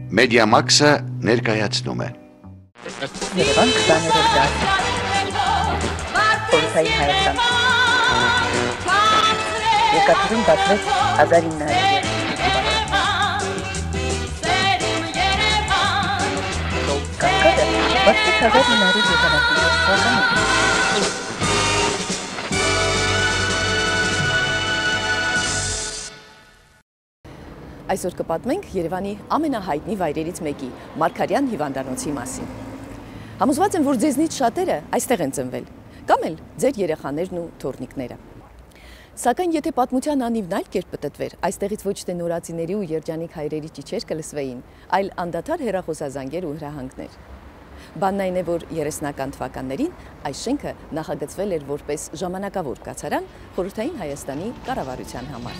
Մեդիամաքսը ներկայացնում է։ Երևան 20-րդ դար։ Խորհրդային Հայաստան։ Երկաթուղին բացվեց 1900 Կասկադը բացվեց 1974 թվականին։ Այսօր կպատմենք Երևանի ամենահայտնի վայրերից մեկի՝ Մարգարյան հիվանդանոցի մասին։ Համոզված եմ, որ ձեզնից շատերը այստեղ են ծնվել, կամ էլ ձեր երեխաներն ու թոռնիկները։ Սակայն եթե պատմության անիվն այլ կերպ պտտվեր, այստեղից ոչ թե նորածիների ու երջանիկ հայրերի ճիչեր կլսվեին, այլ անդադար հեռախոսազանգեր ու հրահանգներ։ Բանն այն է, որ 30-ական թվականներին այս շենքը նախագծվել էր որպես ժամանակավոր կացարան Խորհրդային Հայաստանի կառավարության համար։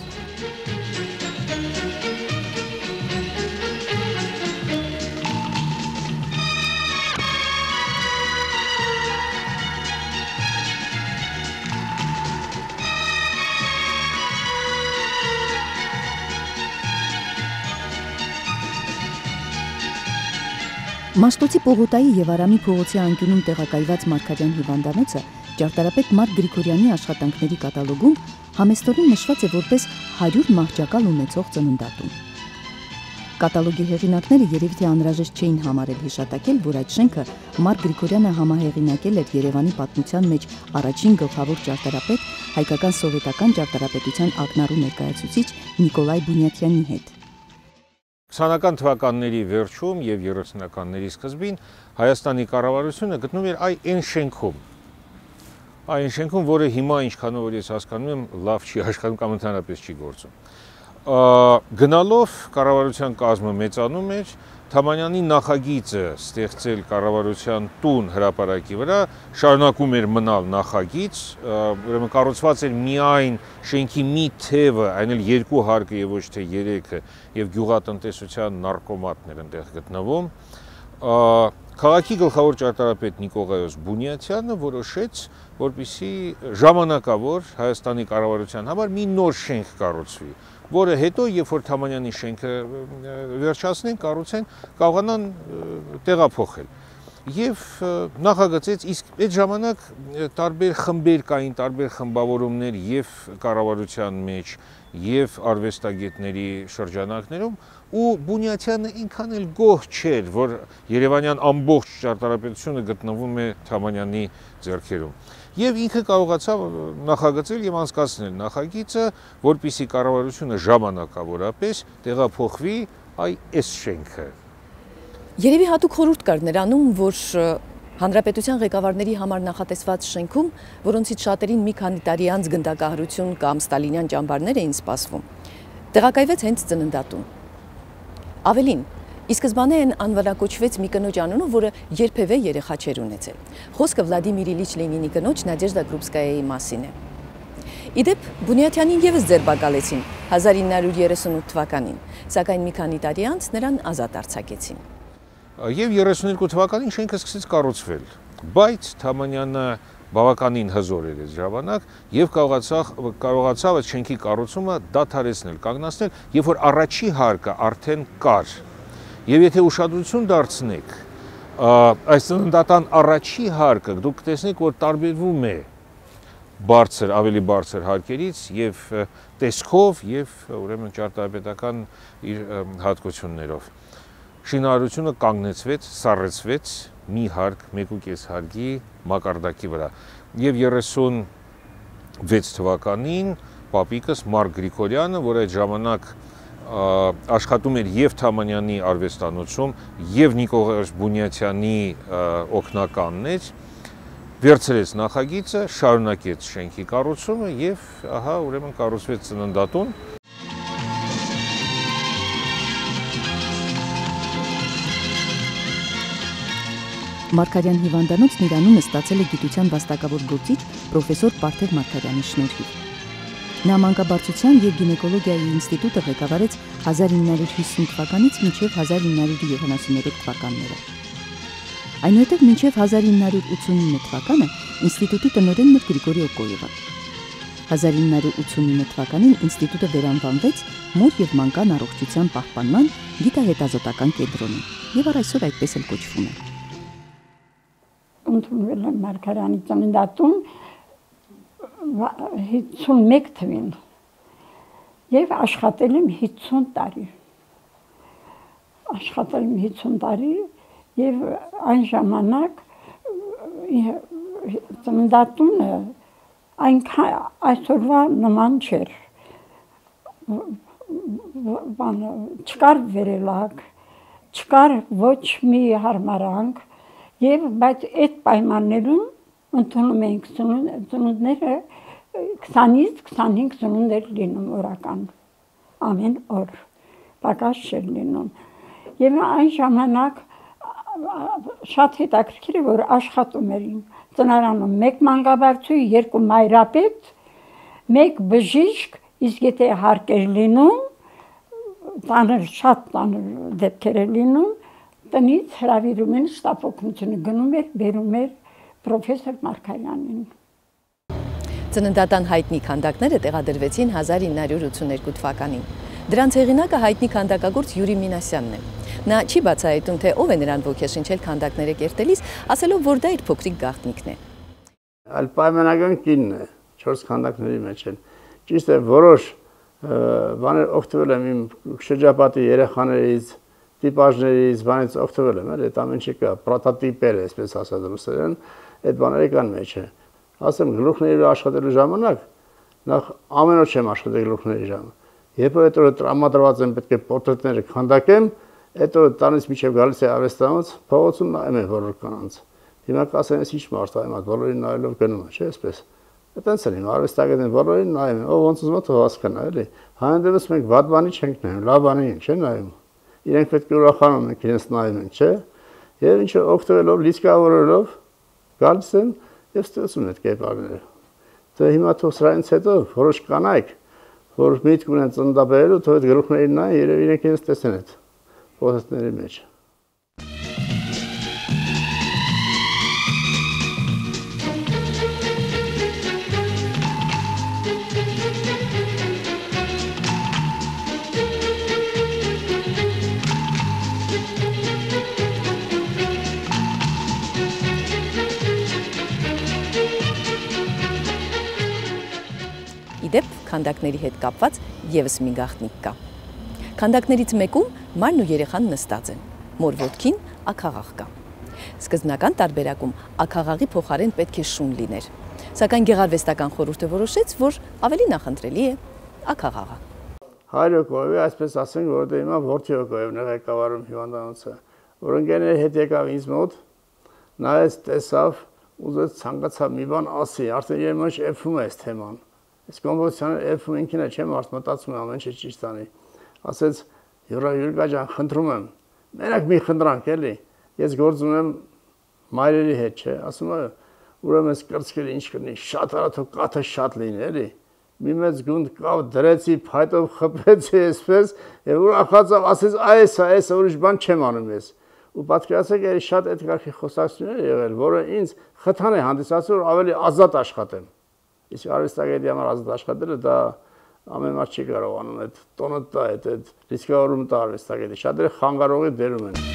Մաշտոցի Պողոտայի և Արամի փողոցի անկյունում տեղակայված Մարգարյան հիվանդանոցը ճարտարապետ Մարկ Գրիգորյանի աշխատանքների կատալոգում համեստորեն նշված է որպես 100 մահճակալ ունեցող ծննդատուն։ Կատալոգի հեղինակները երևի թե անհրաժեշտ չէին համարել հիշատակել, որ այդ շենքը Մարկ Գրիգորյանը համահեղինակել էր Երևանի պատմության մեջ առաջին գլխավոր ճարտարապետ, հայկական սովետական ճարտարապետության ակնառու ներկայացուցիչ Նիկոլայ Բունյաթյանի հետ։ 20-ական թվականների վերջում և 30-ականների սկզբին Հայաստանի կառավարությունը գտնում էր այն շենքում, որը հիմա ինչքանով որ ես հասկանում եմ, լավ չի աշխատում կամ ընդհանրապես չի գործում։ Գնալով կառավարության կազմը մեծանում էր, Թամանյանի նախագիծը ստեղծել կառավարության տուն հրապարակի վրա շարունակում էր մնալ նախագիծ, ուրեմն կառուցված էր միայն շենքի մի թևը, այն էլ 2 հարկը եւ ոչ թե 3-ը, եւ գյուղատնտեսության նարկոմատներ այնտեղ գտնվում։ Քաղաքի գլխավոր ճարտարապետ Նիկողայոս Բունյաթյանը որոշեց, որպեսզի ժամանակավոր Հայաստանի կառավարության համար մի նոր շենք կառուցվի, որը հետո, երբ որ Թամանյանի շենքը վերջացնեն, կառուցեն, կարողանան տեղափոխել։ Եվ նախագծեց, իսկ այդ ժամանակ տարբեր խմբեր կային, տարբեր խմբավորումներ եւ կառավարության մեջ, եւ արվեստագետների շրջանակներում, ու Բունյաթյանը ինքան էլ գոհ չէր, որ Երևանյան ամբողջ ճարտարապետությունը գտնվում է Թամանյանի ձեռքերում։ Եվ ինքը կարողացավ նախագծել եւ անցկացնել նախագիծը, որպեսզի կառավարությունը ժամանակավորապես տեղափոխվի այս շենքը։ Երևի հատուկ խորհուրդ կար նրանում, որ հանրապետության ղեկավարների համար նախատեսված շենքում, որոնցից շատերին մի քանի տարի անց գնդակահարություն կամ ստալինյան ճամբարներ էին սպասվում, տեղակայվեց հենց ծննդատուն։ Ավելին, ի սկզբանե այն անվանակոչվեց մի կնոջ անունով, որը երբևէ երեխա չէր ունեցել։ Խոսքը Վլադիմիր Իլիչ Լենինի կնոջ Նադեժդա Կրուպսկայայի մասին է։ Իդեպ Բունյաթյանին ևս ձերբակալեցին 1938 թվականին, սակայն մի քանի տարի անց նրան ազատ արձակեցին։ Եվ 32 թվականին շենքը սկսեց կառուցվել, բայց Թամանյանը բավականին հզոր էր այս ժամանակ եւ կարողացավ այդ շենքի կառուցումը դադարեցնել, կանգնացնել, երբ որ առաջի հարկը արդեն կար։ Եվ եթե ուշադրություն դարձնեք, այս ծննդատան առաջի հարկը դուք կտեսնեք, որ տարբերվում է ավելի բարձր հարկերից եւ տեսքով եւ ուրեմն ճարտարապետական իր հատկություններով։ Շինարարությունը կանգնեցվեց, սառեցվեց մի հարկ, 1.5 հարկի մակարդակի վրա։ Եվ 36 թվականին պապիկս Մարկ Գրիգորյանը, որ այդ ժամանակ աշխատում էր եւ Թամանյանի արվեստանոցում, եւ Նիկողայոս Բունյաթյանի օգնականն էր, վերցրեց նախագիծը, շարունակեց շենքի կառուցումը եւ ահա ուրեմն կառուցվեց ծննդատուն։ Մարգարյան հիվանդանոցն իր անունը ստացել է գիտության վաստակավոր գործիչ պրոֆեսոր Պարթև Մարգարյանի շնորհիվ։ Նա մանկաբարձության եւ գինեկոլոգիայի ինստիտուտը ղեկավարեց 1950 թվականից մինչև 1973 թվականները։ Այնուհետև մինչև 1989 թվականը ինստիտուտի տնօրենն էր Գրիգորի Օկոևը։ 1989 թվականին ինստիտուտը վերանվանվեց մոր եւ մանկան առողջության պահպանման գիտահետազոտական կենտրոնի եւ առ այսօր այդպես էլ կոչվում է։ Ընդունվել եմ Մարգարյանի ծննդատուն 51 թվին եւ աշխատել եմ 50 տարի։ Աշխատել եմ 50 տարի եւ այն ժամանակ ծննդատունը այնքան այսօրվա նման չէր։ Չկար վերելակ, չկար ոչ մի հարմարանք եւ բայց այդ պայմաններում ընդունում էինք ծնունդները 20-ից 25 ծնունդ էր լինում օրական, ամեն օր, պակաս չէր լինում։ Եվ այն ժամանակ շատ հետաքրքիր է, որ աշխատում էինք ծնարանում մեկ մանկաբարձու, երկու մայրապետ, մեկ բժիշկ, իսկ եթե հարկ էր լինում, շատ տանր դեպքեր էր լինում, տնից հրավիրում են շտապ օգնությունը գնում էր, բերում էր պրոֆեսոր Մարգարյանին։ Ծննդատան հայտնի քանդակները տեղադրվեցին 1982 թվականին։ Դրանց հեղինակը հայտնի քանդակագործ Յուրի Մինասյանն է։ Նա չի բացահայտում, թե ով է նրան ոգեշնչել քանդակները կերտելիս, ասելով, որ դա իր փոքրիկ գաղտնիքն է։ Այլ պայմանական կինն է, 4 քանդակների մեջ են։ Ճիշտ է, որոշ բաներ օգտվել եմ իմ շրջապատի երեխաներից, տիպաժներից, բանից օգտվել եմ, այդ ամեն ինչը կա, պրոտոտիպեր է, այսպես ասած ռուսերեն, այդ բաները կան մեջ է։ Ասեմ, գլուխների աշխատելու ժամանակ, նախ ամեն օր չեմ աշխատել գլուխների ժամանակ։ Երբ որ այդ օրը տրամադրված եմ, պետք է պորտրետները քանդակեմ, այդ օրը տանից միջև գալիս է արվեստանոց, փողոցում նայում եմ բոլոր կանանց։ Հիմա կասեն, ես ինչ մարդ եմ, բոլորին նայելով գնում է, չէ՞, այսպես։ Այդպես է, իմ արվեստագետին բոլորին նայում են, ով ոնց ուզում է թող հասկանա, էլի։ Հայանդեպս մենք վատ բանի չենք նայում, լավ բանի ենք, չէ՞ նայում։ Իրենք պետք է ուրախանում ենք, իրենց նայում են, չէ՞։ Եվ ինչ օգտվելով, լիցքավորելով գալիս են եւ ստեղծում են այդ կերպարները։ Դե հիմա թող սրանից հետո որոշ կանայք, որ միտք ունեն ծննդաբերելու, թող այդ գլուխներին նայեն, երեւի իրենք իրենց տեսեն այդ փոստերի մեջ։ Իդեպ քանդակների հետ կապված եւս մի գաղտնիք կա։ Քանդակներից մեկում մարն ու երեխան նստած են, մոր ոտքին աքաղաղ կա։ Սկզբնական տարբերակում աքաղաղի փոխարեն պետք է շուն լիներ, սակայն գեղարվեստական խորհուրդը որոշեց, որ ավելի նախընտրելի է աքաղաղը։ Հայրոկովի, այսպես ասենք, որտեղ հիմա Որթիոկովն է ղեկավարում հիվանդանոցը, որ ընկերները հետ եկավ ինձ մոտ, նայեց, տեսավ, ուզեց ցանկացավ մի բան ասի, արդեն երբ էփում է այս թեման։ Այս կոմպոզիցիոները էփում ինքն է, չեմ արդ մտածում եմ ամեն ինչ ճիշտ անի։ Ասեց Յուրգա ջան, խնդրում եմ, մենակ մի խնդրանք էլի, ես գործ ունեմ մայրերի հետ, չէ, ասում է, ուրեմն այս կրծքերը ինչ կլինի, շատ արագ կաթը շատ լինի, էլի։ Մի մեծ գունդ կավ դրեցի, փայտով խփեցի այսպես, եւ ուրախացավ, ասեց այս ուրիշ բան չեմ անում ես։ Ու պատկերացեք, էլի շատ այդ կարգի խոսակցություններ եղել, որը ինձ խթան է հանդիսացել, որ ավելի ազատ աշխատեմ։ Իսկ արվեստագետի համար ազատ աշխատելը դա ամեն մարդ չի կարող անում, այդ տոնը տա, այդ ռիսկավորումը տա արվեստագետի, շատերը խանգարողի դերում են։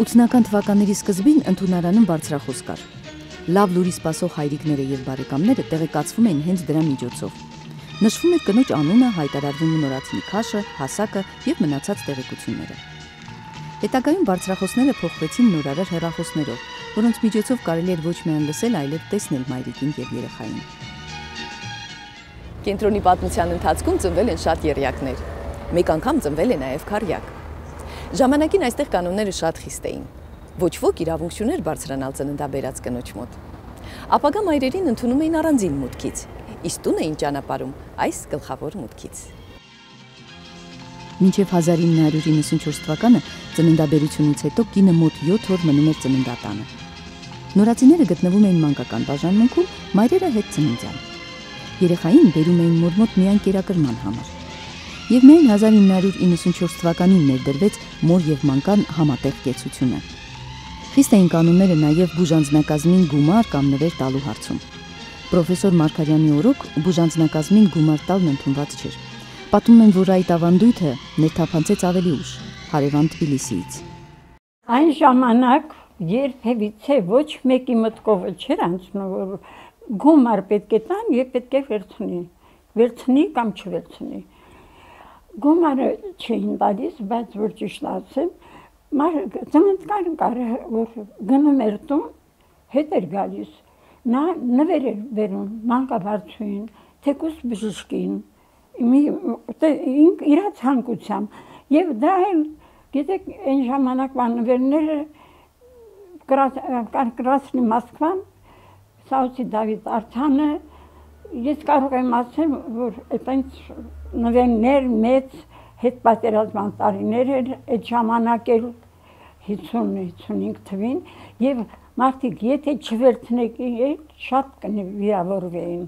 Ութսնական թվականների սկզբին ընդունարանում բարձրախոս կար։ Լավ լուրի սպասող հայրիկները եւ բարեկամները տեղեկացվում էին հենց դրա միջոցով։ Նշվում էր կնոջ անունը, հայտարարվում նորացնի քաշը, հասակը եւ մնացած տեղեկությունները։ Հետագայում բարձրախոսները փոխվեցին նորարար հեռախոսներով, որոնց միջոցով կարելի էր ոչ միայն լսել, այլև տեսնել մայրիկին եւ երեխային։ Կենտրոնի պատմության ընթացքում ծնվել են շատ եռյակներ։ Մեկ անգամ ծնվել է նաեւ քառյակ։ Ժամանակին այստեղ կանոնները շատ խիստ էին։ Ոչ ոք իրավունք չուներ բարձրանալ ծննդաբերած կնոջ մոտ։ Ապագա մայրերին ընդունում էին առանձին մուտքից, իսկ տուն էին ճանապարհում այս գլխավոր մուտքից։ Մինչև 1994 թվականը ծննդաբերությունից հետո կինը մոտ 7 օր մնում էր ծննդատանը։ Նորածիները գտնվում էին մանկական բաժանմունքում, մայրերը հետ ծննդյան։ Երեխային բերում էին մոր-մոտ միայն կերակրման համար։ Եվ միայն 1994 թվականին ներդրվեց մոր և մանկան համատեղ կեցությունը։ Խիստ էին կանոնները նաև բուժանձնակազմին գումար կամ նվեր տալու հարցում։ Պրոֆեսոր Մարգարյանի օրոք բուժանձնակազմին գումար տալն ընդունված չէր։ Պատմում են, որ այդ ավանդույթը ներթափանցեց ավելի ուշ, հարևան Թբիլիսիից։ Այն ժամանակ երբևիցե ոչ մեկի մտքով չէր անցնում, որ գումար պետք է տան եւ պետք է վերցնի կամ չվերցնի։ Գումարը չէին տալիս, բայց որ ճիշտ ասեմ, ծննդկար կարը որ գնում էր տուն, հետ էր գալիս, նա նվեր էր բերում մանկաբարձուին, թեկուզ բժշկին, իր ցանկությամբ եւ դա էլ գիտեք այն ժամանակվա նվերները Красный Москва, Սաուդի Դավիթ Արթանը, ես կարող եմ ասել, որ այդպես նվերներ մեծ հետ պատերազմյան տարիներ էր, այդ ժամանակ էլ 50-55 թվին, եւ մարդիկ եթե չվերցնեք, շատ կվիրավորվեին։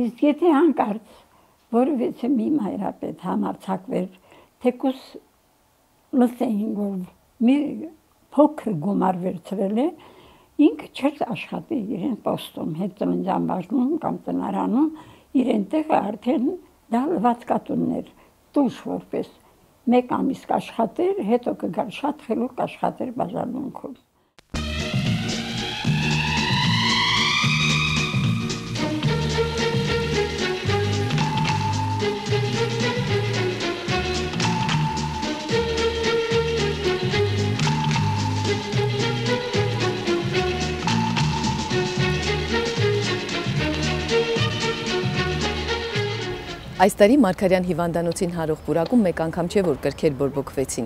Իսկ եթե հանկարծ որևէ մի մայրապետ համարձակվեր, թեկուզ լսեին, որ մի փոքր գումար վերցրել է, ինքը չէր աշխատի իրեն պոստում, հետ ծննդյան բաժնում կամ տնարանում, իրեն տեղը արդեն դա լվացկատուններ, տուժ որպես մեկ ամիս կաշխատեր, հետո կգար շատ խելոք կաշխատեր բաժանմունքում։ Այս տարի Մարգարյան հիվանդանոցին հարող պուրակում մեկ անգամ չէ, որ կրքեր բորբոքվեցին։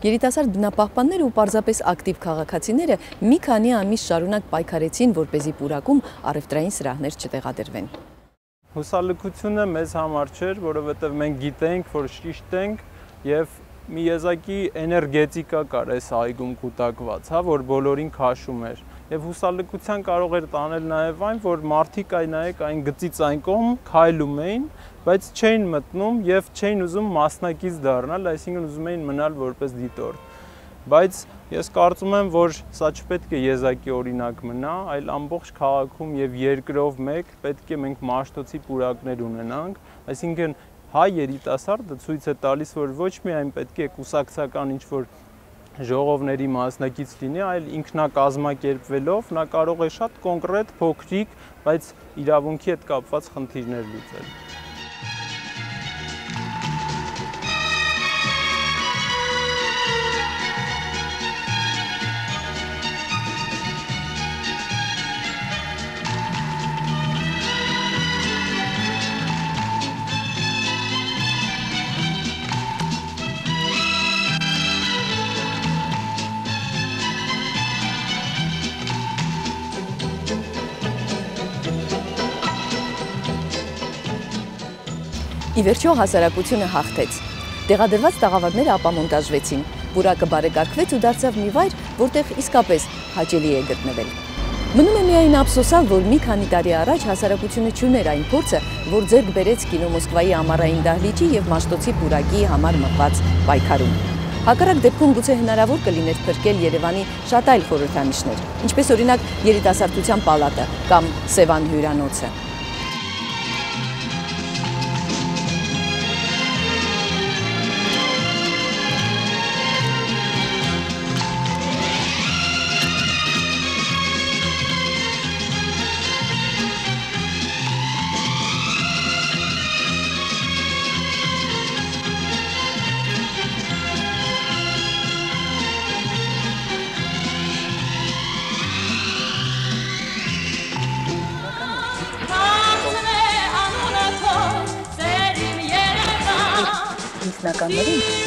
Երիտասարդ բնապահպանները ու պարզապես ակտիվ քաղաքացիները մի քանի ամիս շարունակ պայքարեցին, որպեսզի պուրակում առևտրային սրահներ չտեղադրվեն։ Հուսալքությունը մեզ համար չէր, որովհետև մենք գիտենք, որ ճիշտ ենք եւ մի եզակի էներգետիկա կար այս այգում կուտակված, որ բոլորին քաշում էր։ Եվ հուսալքության կարող էր տանել նաև այն, որ մարդիկ այն գծից այն կողմ քայլում էին, բայց չէին մտնում եւ չէին ուզում մասնակից դառնալ, այսինքն ուզում էին մնալ որպես դիտորդ։ Բայց ես կարծում եմ, որ սա չպետք է եզակի օրինակ մնա, այլ ամբողջ քաղաքում եւ երկրով մեկ պետք է մենք մաշտոցի պուրակներ ունենանք, այսինքն հայ երիտասարդը ցույց է տալիս, որ ոչ միայն պետք է կուսակցական ինչ-որ ժողովների մասնակից լինի, այլ ինքնակազմակերպվելով նա կարող է շատ կոնկրետ, փոքրիկ, բայց իրավունքի հետ կապված խնդիրներ լուծել։ Ի վերջո հասարակությունը հաղթեց։ Տեղադրված տաղավարները ապամոնտաժվեցին, պուրակը բարեկարգվեց ու դարձավ մի վայր, որտեղ իսկապես հաճելի է գտնվել։ Մնում է միայն ափսոսալ, որ մի քանի տարի առաջ հասարակությունը չուներ այն փորձը, որ ձեռք բերեց կինո Մոսկվայի ամառային դահլիճի եւ Մաշտոցի պուրակի համար մղված պայքարում։ Հակառակ դեպքում գուցե հնարավոր կլիներ փրկել Երևանի շատ այլ խորհրդանիշներ, ինչպես օրինակ երիտասարդության պալատը կամ Սևան հյուրանոցը։ Ինքնականներին